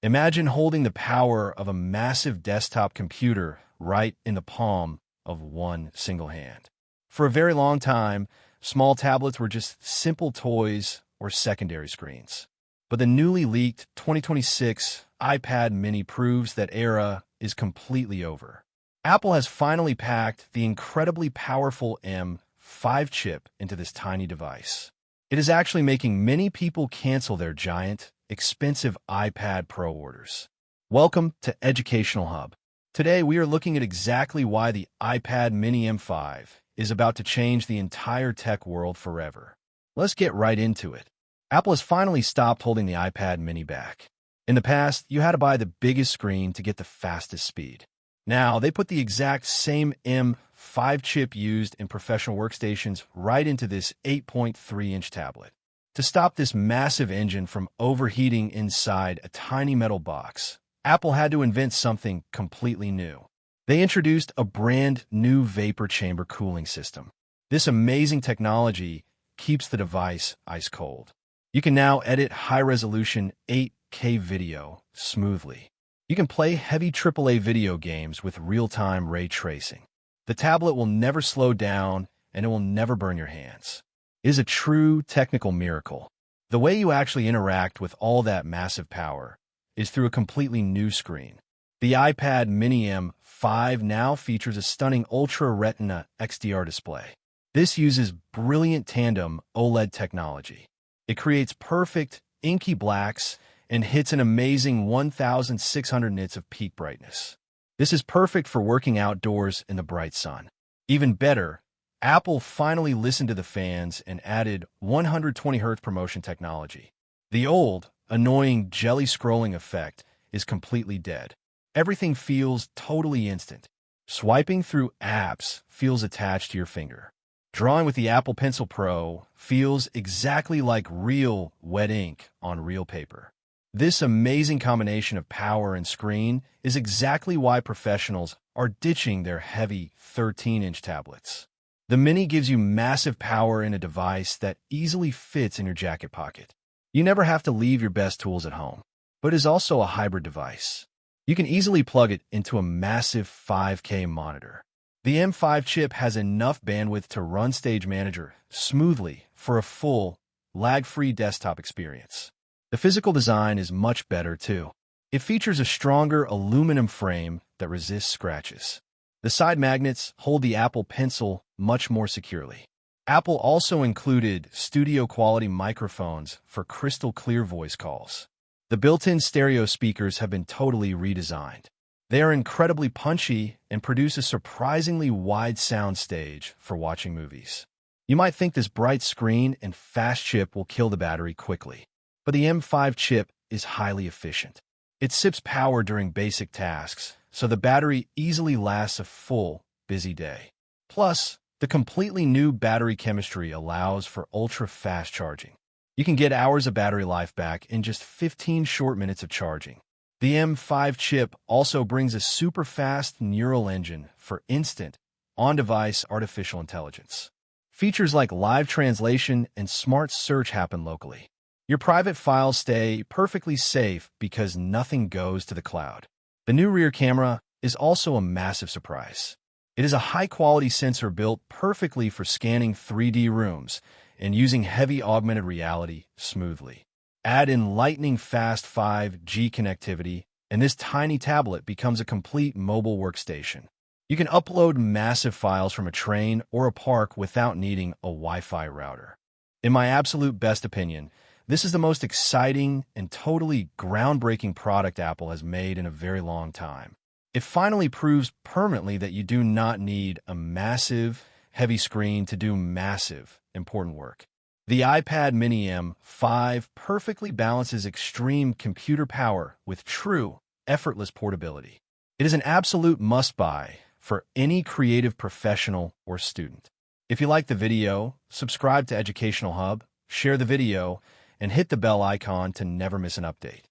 Imagine holding the power of a massive desktop computer right in the palm of one single hand. For a very long time, small tablets were just simple toys or secondary screens. But the newly leaked 2026 iPad mini proves that era is completely over. Apple has finally packed the incredibly powerful M5 chip into this tiny device. It is actually making many people cancel their giant, expensive iPad Pro orders. Welcome to Educational Hub. Today, we are looking at exactly why the iPad mini M5 is about to change the entire tech world forever. Let's get right into it. Apple has finally stopped holding the iPad mini back. In the past, you had to buy the biggest screen to get the fastest speed. Now, they put the exact same M5 chip used in professional workstations right into this 8.3-inch tablet. To stop this massive engine from overheating inside a tiny metal box, Apple had to invent something completely new. They introduced a brand new vapor chamber cooling system. This amazing technology keeps the device ice cold. You can now edit high-resolution 8K video smoothly. You can play heavy AAA video games with real-time ray tracing. The tablet will never slow down, and it will never burn your hands. It is a true technical miracle. The way you actually interact with all that massive power is through a completely new screen. The iPad mini M5 now features a stunning Ultra Retina XDR display. This uses brilliant Tandem OLED technology. It creates perfect, inky blacks and hits an amazing 1,600 nits of peak brightness. This is perfect for working outdoors in the bright sun. Even better, Apple finally listened to the fans and added 120 Hz promotion technology. The old, annoying jelly scrolling effect is completely dead. Everything feels totally instant. Swiping through apps feels attached to your finger. Drawing with the Apple Pencil Pro feels exactly like real wet ink on real paper. This amazing combination of power and screen is exactly why professionals are ditching their heavy 13-inch tablets. The Mini gives you massive power in a device that easily fits in your jacket pocket. You never have to leave your best tools at home, but it is also a hybrid device. You can easily plug it into a massive 5K monitor. The M5 chip has enough bandwidth to run Stage Manager smoothly for a full, lag-free desktop experience. The physical design is much better, too. It features a stronger aluminum frame that resists scratches. The side magnets hold the Apple Pencil much more securely. Apple also included studio-quality microphones for crystal-clear voice calls. The built-in stereo speakers have been totally redesigned. They are incredibly punchy and produce a surprisingly wide sound stage for watching movies. You might think this bright screen and fast chip will kill the battery quickly, but the M5 chip is highly efficient. It sips power during basic tasks, so the battery easily lasts a full, busy day. Plus, the completely new battery chemistry allows for ultra-fast charging. You can get hours of battery life back in just 15 short minutes of charging. The M5 chip also brings a super-fast neural engine for instant, on-device artificial intelligence. Features like live translation and smart search happen locally. Your private files stay perfectly safe because nothing goes to the cloud. The new rear camera is also a massive surprise. It is a high-quality sensor built perfectly for scanning 3D rooms and using heavy augmented reality smoothly. Add in lightning-fast 5G connectivity, and this tiny tablet becomes a complete mobile workstation. You can upload massive files from a train or a park without needing a Wi-Fi router. In my absolute best opinion, this is the most exciting and totally groundbreaking product Apple has made in a very long time. It finally proves permanently that you do not need a massive, heavy screen to do massive, important work. The iPad mini M5 perfectly balances extreme computer power with true, effortless portability. It is an absolute must-buy for any creative professional or student. If you like the video, subscribe to Educational Hub, share the video, and hit the bell icon to never miss an update.